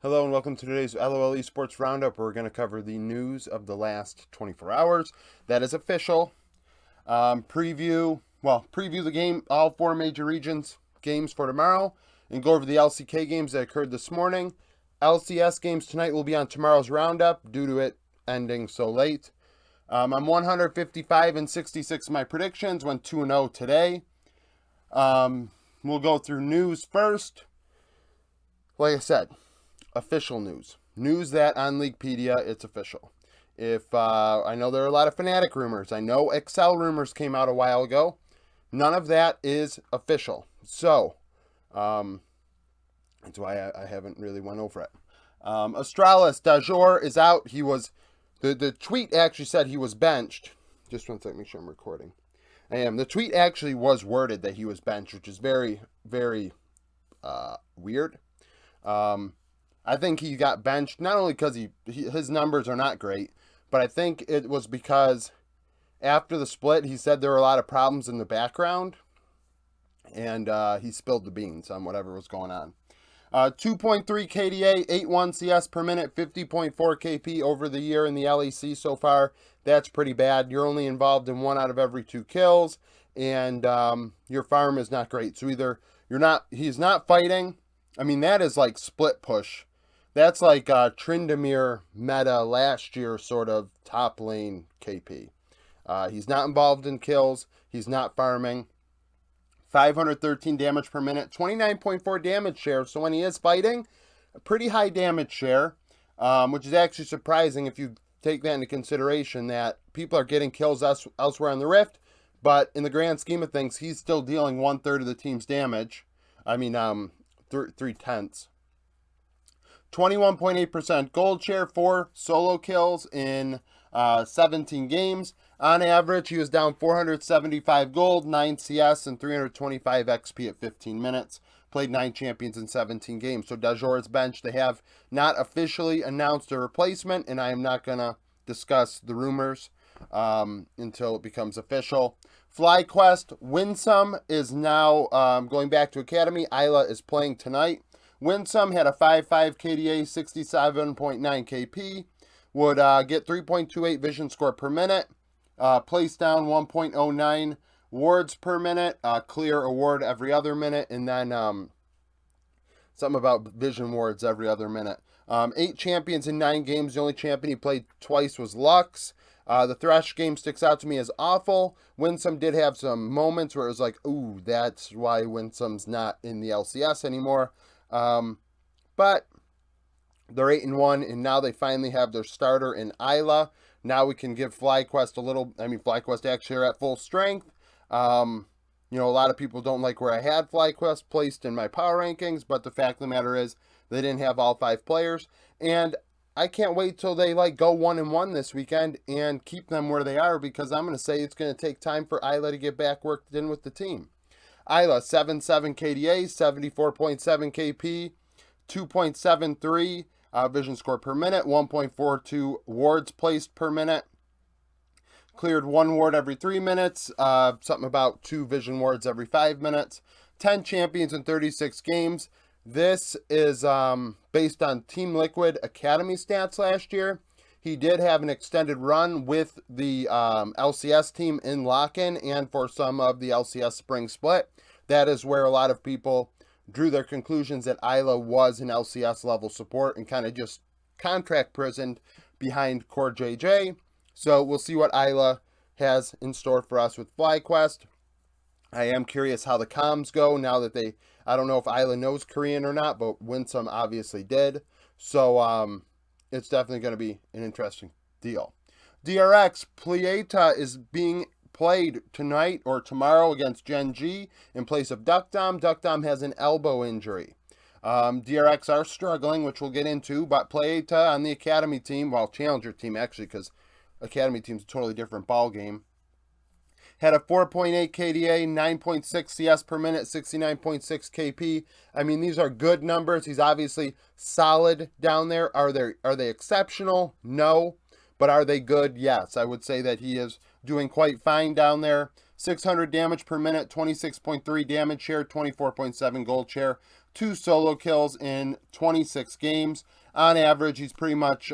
Hello and welcome to today's LOL Esports Roundup. We're going to cover the news of the last 24 hours. That is official. Preview the game, all four major regions games for tomorrow, and go over the LCK games that occurred this morning. LCS games tonight will be on tomorrow's Roundup due to it ending so late. I'm 155 and 66 my predictions, went 2-0 today. We'll go through news first. Like I said, official news that on Leaguepedia it's official. If I know there are a lot of Fnatic rumors, I know Excel rumors came out a while ago. None of that is official, so that's why I haven't really went over it. Astralis Dajor is out. He was the tweet actually said he was benched. Just one second, make sure I'm recording. I am. The tweet actually was worded that he was benched, which is very weird. I think he got benched not only because his numbers are not great, but I think it was because after the split he said there were a lot of problems in the background, and he spilled the beans on whatever was going on. 2.3 KDA, 8.1 CS per minute, 50.4 KP over the year in the LEC so far. That's pretty bad. You're only involved in 1 out of every 2 kills, and your farm is not great. So either he's not fighting. I mean, that is like split push. That's like Tryndamere meta last year sort of top lane KP. He's not involved in kills. He's not farming. 513 damage per minute, 29.4 damage share. So when he is fighting, a pretty high damage share, which is actually surprising if you take that into consideration that people are getting kills elsewhere on the Rift. But in the grand scheme of things, he's still dealing 1/3 of the team's damage. I mean, 3/10. 21.8% gold share, 4 solo kills in 17 games. On average, he was down 475 gold, 9 CS, and 325 XP at 15 minutes. Played 9 champions in 17 games. So Dajor's bench, they have not officially announced a replacement, and I am not going to discuss the rumors until it becomes official. FlyQuest, Winsome is now going back to Academy. Isla is playing tonight. Winsome had a 5.5 KDA, 67.9 KP, would get 3.28 vision score per minute, place down 1.09 wards per minute, clear a ward every other minute, and then something about vision wards every other minute. 8 champions in 9 games. The only champion he played twice was Lux. The Thresh game sticks out to me as awful. Winsome did have some moments where it was like, ooh, that's why Winsome's not in the LCS anymore. But they're 8-1, and now they finally have their starter in Isla. Now we can give FlyQuest FlyQuest actually are at full strength. A lot of people don't like where I had FlyQuest placed in my power rankings, but the fact of the matter is they didn't have all 5 players, and I can't wait till they go 1-1 this weekend and keep them where they are, because I'm going to say it's going to take time for Isla to get back worked in with the team. Isla, 7.7 KDA, 74.7 KP, 2.73 vision score per minute, 1.42 wards placed per minute. Cleared 1 ward every 3 minutes, something about 2 vision wards every 5 minutes. 10 champions in 36 games. This is based on Team Liquid Academy stats last year. He did have an extended run with the LCS team in lock-in and for some of the LCS spring split. That is where a lot of people drew their conclusions that Isla was an LCS level support and kind of just contract prisoned behind Core JJ. So we'll see what Isla has in store for us with FlyQuest. I am curious how the comms go now that I don't know if Isla knows Korean or not, but Winsome obviously did. So it's definitely going to be an interesting deal. DRX, Plieta is being played tonight or tomorrow against Gen G in place of Duckdom. Duckdom has an elbow injury. DRX are struggling, which we'll get into, but Plieta on the Academy team, Challenger team actually, because Academy team's a totally different ball game, had a 4.8 KDA, 9.6 CS per minute, 69.6 KP. I mean, these are good numbers. He's obviously solid down there. Are they exceptional? No. But are they good? Yes. I would say that he is doing quite fine down there. 600 damage per minute, 26.3 damage share, 24.7 gold share, 2 solo kills in 26 games. On average, he's pretty much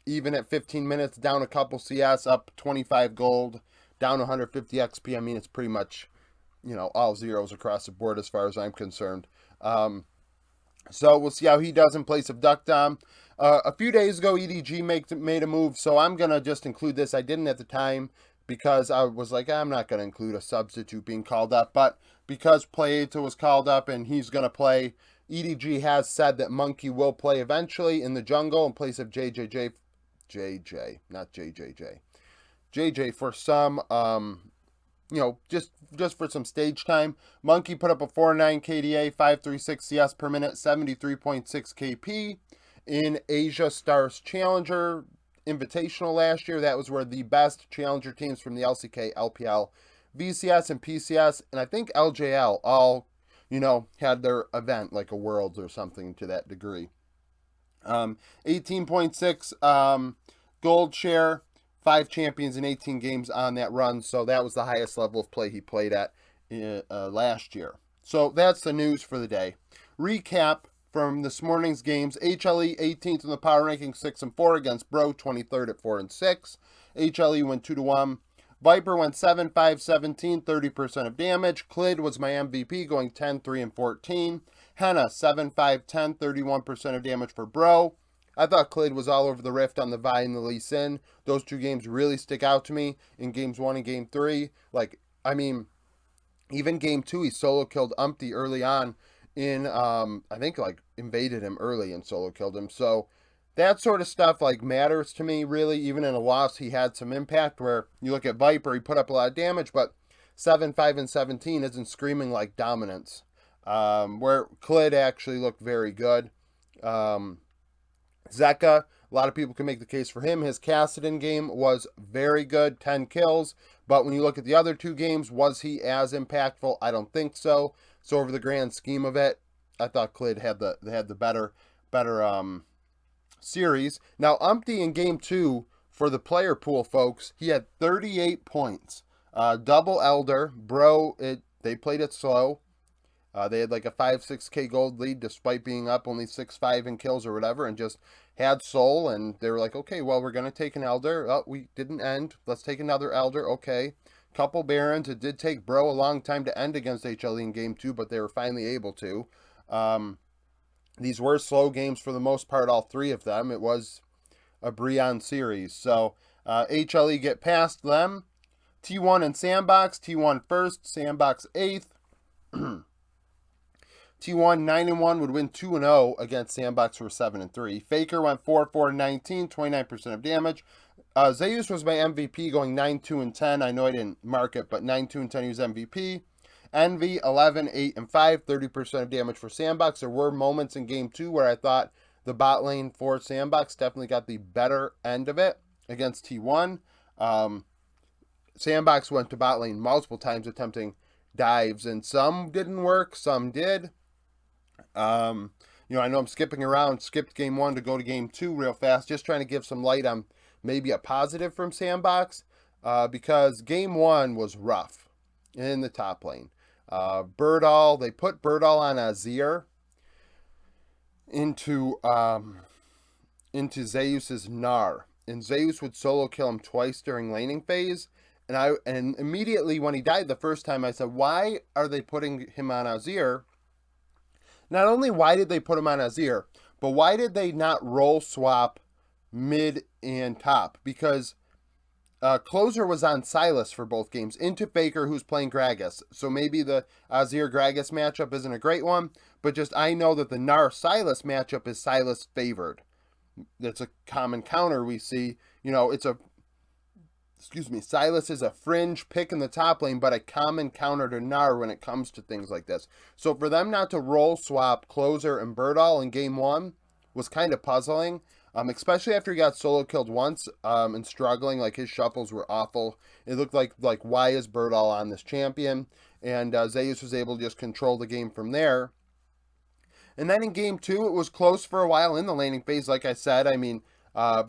even at 15 minutes, down a couple CS, up 25 gold, down 150 XP. I mean, it's pretty much, all zeros across the board as far as I'm concerned. So we'll see how he does in place of Duck Dom. A few days ago, EDG made a move, so I'm going to just include this. I didn't at the time because I was like, I'm not going to include a substitute being called up. But because Playeta was called up and he's going to play, EDG has said that Monkey will play eventually in the jungle in place of JJ, not JJJ. JJ for some, just for some stage time. Monkey put up a 4.9 KDA, 5.36 CS per minute, 73.6 KP in Asia Stars Challenger Invitational last year. That was where the best Challenger teams from the LCK, LPL, VCS, and PCS, and I think LJL all, had their event, like a Worlds or something to that degree. 18.6 gold share, 5 champions in 18 games on that run, so that was the highest level of play he played at last year. So that's the news for the day. Recap from this morning's games: HLE 18th in the power ranking, 6-4 against Bro, 23rd at 4-6. HLE went 2-1. Viper went 7-5-17, 30% of damage. Clid was my MVP, going 10-3-14. Henna 7-5-10, 31% of damage for Bro. I thought Clid was all over the Rift on the Vi and the Lee Sin. Those 2 games really stick out to me in games 1 and game 3. Even game 2, he solo killed Umpty early on in, I think, invaded him early and solo killed him. So that sort of stuff, matters to me, really. Even in a loss, he had some impact, where you look at Viper, he put up a lot of damage, but 7-5-17 isn't screaming like dominance. Where Clid actually looked very good. Zeka, a lot of people can make the case for him. His Kassadin game was very good, 10 kills. But when you look at the other 2 games, was he as impactful? I don't think so. So over the grand scheme of it, I thought Clid had the better series. Now, Umpty in game 2, for the player pool, folks, he had 38 points. Double Elder. Bro, they played it slow. They had a 5-6K gold lead despite being up only 6-5 in kills or whatever, and just had soul, and they were like, okay, well, we're going to take an Elder. Oh, we didn't end. Let's take another Elder. Okay. Couple Barons. It did take Bro a long time to end against HLE in game 2, but they were finally able to. These were slow games for the most part, all 3 of them. It was a Brion series. So HLE get past them. T1 and Sandbox. T1 first, Sandbox 8th. T1 9-1 would win 2-0 against Sandbox for 7-3. Faker went 4-4-19, 29% of damage. Zeus was my MVP, going 9-2-10. I know I didn't mark it, but 9-2-10 he was MVP. Envy 11-8-5, 30% of damage for Sandbox. There were moments in game 2 where I thought the bot lane for Sandbox definitely got the better end of it against T1. Sandbox went to bot lane multiple times attempting dives, and some didn't work, some did. I know I'm skipping around, skipped game 1 to go to game 2 real fast, just trying to give some light on maybe a positive from Sandbox, because game 1 was rough in the top lane. Birdall, they put Birdall on Azir into Zeus's Gnar, and Zeus would solo kill him twice during laning phase, and immediately when he died the first time, I said, why are they putting him on Azir? Not only why did they put him on Azir, but why did they not role swap mid and top? Because Closer was on Sylas for both games into Faker, who's playing Gragas. So maybe the Azir-Gragas matchup isn't a great one, but just I know that the Gnar-Sylas matchup is Sylas favored. That's a common counter we see. Sylas is a fringe pick in the top lane, but a common counter to Gnar when it comes to things like this. So for them not to role swap Closer and Birdall in game 1 was kind of puzzling, especially after he got solo killed once and struggling. His shuffles were awful. It looked like why is Birdall on this champion? And Zeus was able to just control the game from there. And then in game 2, it was close for a while in the laning phase. Like I said,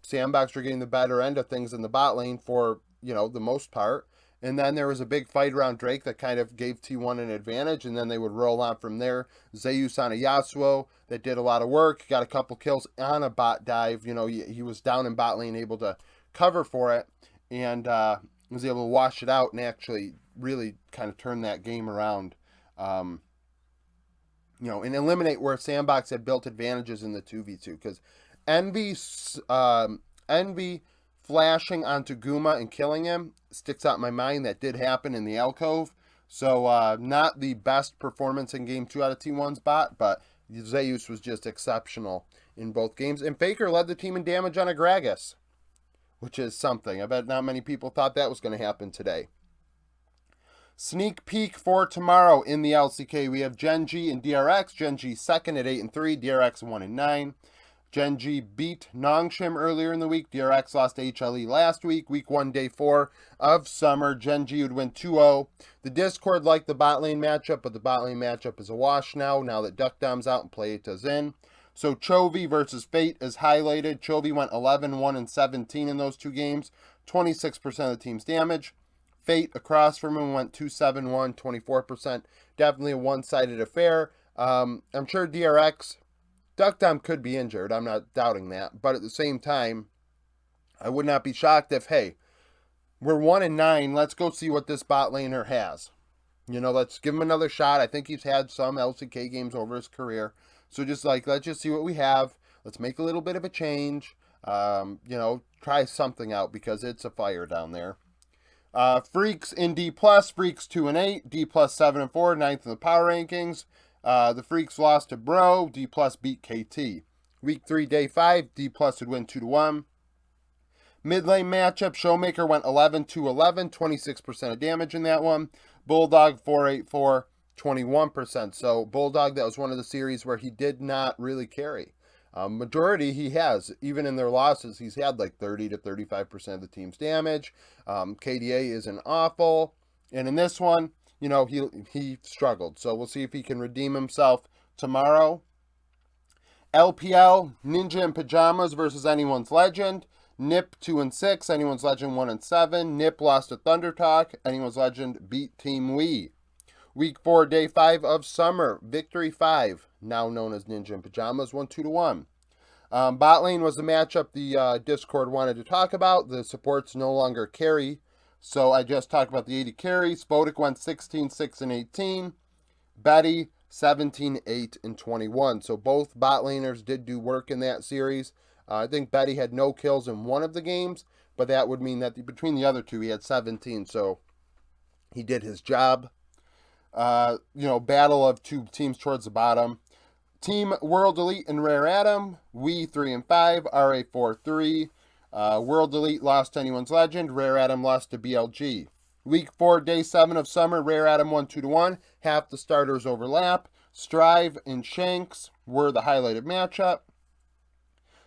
Sandbox were getting the better end of things in the bot lane for, the most part. And then there was a big fight around Drake that kind of gave T1 an advantage, and then they would roll on from there. Zeus on a Yasuo that did a lot of work, got a couple kills on a bot dive. You know, he was down in bot lane, able to cover for it, and was able to wash it out and actually really kind of turn that game around. You know, and eliminate where Sandbox had built advantages in the 2v2. Because Envy flashing onto Guma and killing him sticks out in my mind. That did happen in the alcove. So not the best performance in game 2 out of T1's bot, but Zeus was just exceptional in both games. And Faker led the team in damage on a Gragas, which is something. I bet not many people thought that was going to happen today. Sneak peek for tomorrow in the LCK. We have Gen G and DRX. Gen G second at 8-3, DRX 1-9. Gen G beat Nongshim earlier in the week. DRX lost to HLE last week. Week 1, day 4 of summer. Gen G would win 2-0. The Discord liked the bot lane matchup, but the bot lane matchup is a wash now that Duck Dom's out and Playeta's in. So Chovy versus Fate is highlighted. Chovy went 11-1-17 in those two games. 26% of the team's damage. Fate across from him went 2-7-1, 24%. Definitely a one-sided affair. I'm sure DRX, Duck Dom could be injured. I'm not doubting that. But at the same time, I would not be shocked if, hey, we're 1-9. Let's go see what this bot laner has. You know, let's give him another shot. I think he's had some LCK games over his career. So just like, let's just see what we have. Let's make a little bit of a change. You know, try something out because it's a fire down there. Freaks in D+, Freaks 2-8, D+ 7-4, 9th in the power rankings. The Freaks lost to Bro, D+ beat KT. Week 3, day 5, D+ would win 2-1. Mid lane matchup, Showmaker went 11-11, 26% of damage in that one. Bulldog 4-8-4, 21%. So Bulldog, that was one of the series where he did not really carry. Majority he has, even in their losses, he's had like 30 to 35% of the team's damage. KDA isn't awful. And in this one, you know, he struggled. So we'll see if he can redeem himself tomorrow. LPL, Ninja in Pajamas versus Anyone's Legend. Nip 2-6, Anyone's Legend 1-7. Nip lost to Thunder Talk. Anyone's Legend beat Team Wii. Week 4, day 5 of summer. Victory 5, now known as Ninja in Pajamas, 1-2-1. Bot lane was the matchup the Discord wanted to talk about. The supports no longer carry, so I just talked about the 80 carry. Spodek went 16-6-18. Betty 17-8-21. So both bot laners did do work in that series. I think Betty had no kills in one of the games, but that would mean that between the other two he had 17. So he did his job. You know, battle of two teams towards the bottom. Team World Elite and Rare Atom, we 3-5, RA 4-3. World Elite lost to Anyone's Legend, Rare Atom lost to BLG. Week 4, day 7 of summer, Rare Atom won 2-1. Half the starters overlap. Strive and Shanks were the highlighted matchup.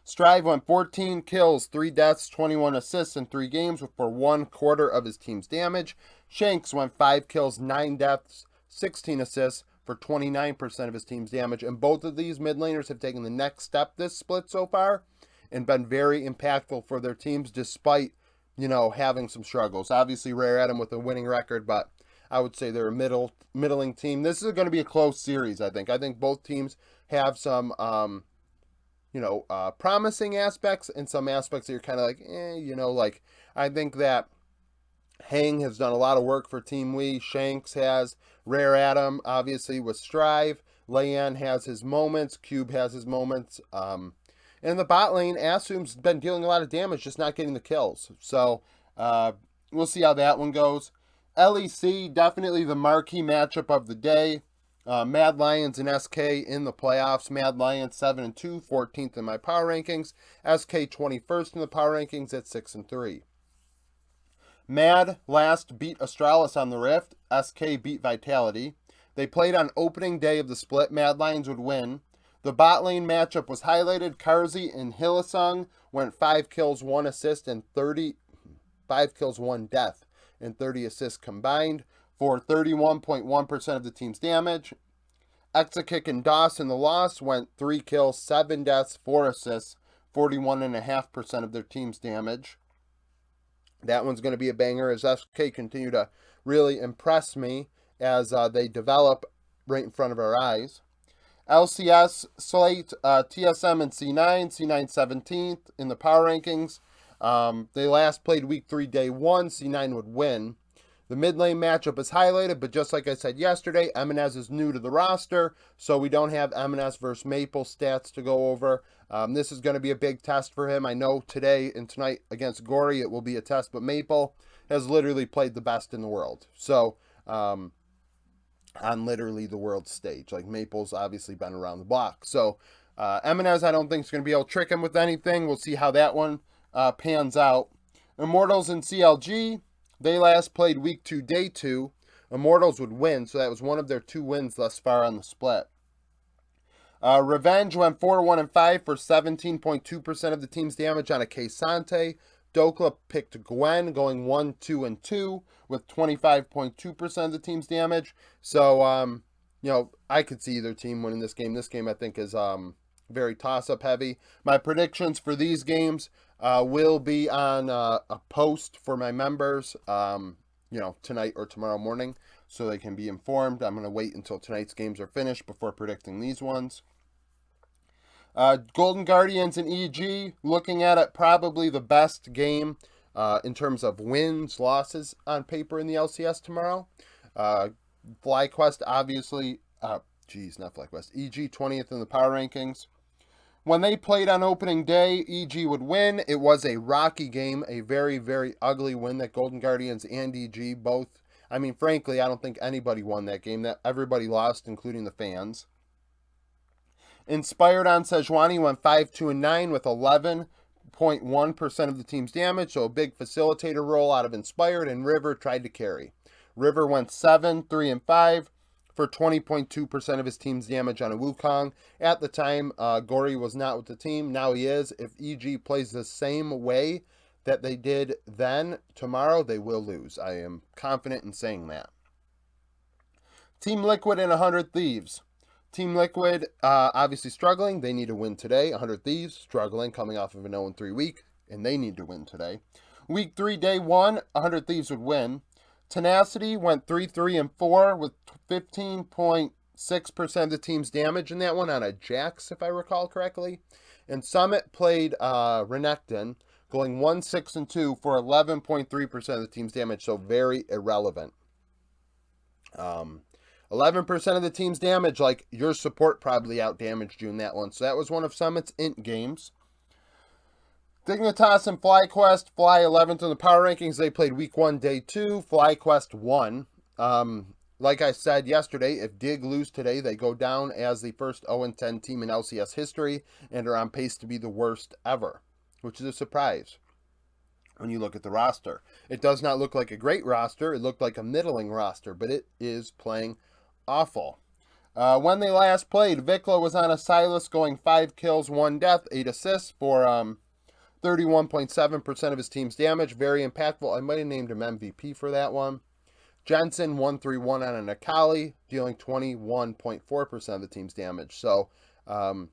Strive went 14 kills, 3 deaths, 21 assists in 3 games for 1/4 of his team's damage. Shanks went 5 kills, 9 deaths, 16 assists for 29% of his team's damage. And both of these mid laners have taken the next step this split so far and been very impactful for their teams despite, you know, having some struggles. Obviously, Rare Atom with a winning record, but I would say they're a middling team. This is going to be a close series, I think. I think both teams have some, promising aspects and some aspects that you're kind of like, like I think that Hang has done a lot of work for Team Wii. Shanks has. Rare Atom, obviously, with Strive. Leyan has his moments. Cube has his moments. And in the bot lane, Asum's been dealing a lot of damage, just not getting the kills. So, we'll see how that one goes. LEC, definitely the marquee matchup of the day. Mad Lions and SK in the playoffs. Mad Lions 7-2, 14th in my power rankings. SK 21st in the power rankings at 6-3. Mad last beat Astralis on the Rift. SK beat Vitality. They played on opening day of the split. Mad Lions would win. The bot lane matchup was highlighted. Karzi and Hillsong went 5 kills, 1 assist, and 5 kills, 1 death, and 30 assists combined for 31.1% of the team's damage. Exakick and Doss in the loss went 3 kills, 7 deaths, 4 assists, 41.5% of their team's damage. That one's going to be a banger as SK continue to really impress me as they develop right in front of our eyes. LCS, Slate, TSM, and C9. C9 17th in the power rankings. They last played week 3, day 1. C9 would win. The mid lane matchup is highlighted, but just like I said yesterday, Eminez is new to the roster, so we don't have Eminez versus Maple stats to go over. This is going to be a big test for him. I know today and tonight against Gory it will be a test, but Maple has literally played the best in the world. So, on literally the world stage. Like, Maple's obviously been around the block. So, Eminez I don't think is going to be able to trick him with anything. We'll see how that one pans out. Immortals and CLG. They last played week 2, day 2. Immortals would win, so that was one of their 2 wins thus far on the split. Revenge went 4-1-5 for 17.2% of the team's damage on a K-Sante. Dokla picked Gwen, going 1-2-2 with 25.2% of the team's damage. So, I could see either team winning this game. This game, I think, is very toss-up heavy. My predictions for these games will be on a post for my members, tonight or tomorrow morning, so they can be informed. I'm going to wait until tonight's games are finished before predicting these ones. Golden Guardians and EDG, looking at it, probably the best game in terms of wins, losses on paper in the LCS tomorrow. FlyQuest, obviously, not FlyQuest, EG 20th in the power rankings. When they played on opening day, EG would win. It was a rocky game, a very, very ugly win that Golden Guardians and EG both, frankly, I don't think anybody won that game. That everybody lost, including the fans. Inspired on Sejuani went 5-2-9 with 11.1% of the team's damage, so a big facilitator role out of Inspired, and River tried to carry. River went 7-3-5 for 20.2% of his team's damage on a Wukong. At the time, Gory was not with the team. Now he is. If EG plays the same way that they did then, tomorrow they will lose. I am confident in saying that. Team Liquid and 100 Thieves. Team Liquid, obviously struggling. They need to win today. 100 Thieves, struggling, coming off of an 0-3 week, and they need to win today. Week 3, day 1, 100 Thieves would win. Tenacity went 3-3-4 with 15.6% of the team's damage in that one on a Jax, if I recall correctly. And Summit played Renekton, going 1-6-2 for 11.3% of the team's damage, so very irrelevant. 11% of the team's damage, like your support probably out-damaged you in that one. So that was one of Summit's int games. Dignitas and FlyQuest, Fly 11th in the power rankings. They played week 1, day 2. FlyQuest won. Like I said yesterday, if Dig lose today, they go down as the first 0-10 team in LCS history and are on pace to be the worst ever, which is a surprise when you look at the roster. It does not look like a great roster. It looked like a middling roster, but it is playing awful. When they last played, Vikla was on a Silas going 5 kills, 1 death, 8 assists for 31.7% of his team's damage. Very impactful. I might have named him MVP for that one. Jensen 1-3-1 on an Akali, dealing 21.4% of the team's damage. So, the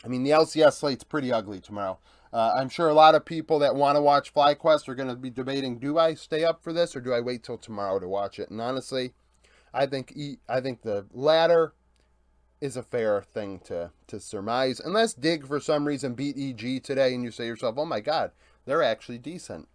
LCS slate's pretty ugly tomorrow. I'm sure a lot of people that want to watch FlyQuest are going to be debating, do I stay up for this or do I wait till tomorrow to watch it? And honestly, I think the latter is a fair thing to surmise. Unless Dig, for some reason, beat EG today and you say to yourself, oh my god, they're actually decent.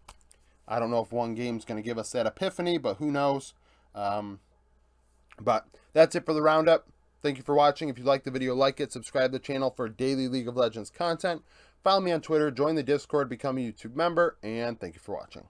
I don't know if one game's going to give us that epiphany, but who knows. But that's it for the roundup. Thank you for watching. If you liked the video, like it, subscribe to the channel for daily League of Legends content. Follow me on Twitter, join the Discord, become a YouTube member, and thank you for watching.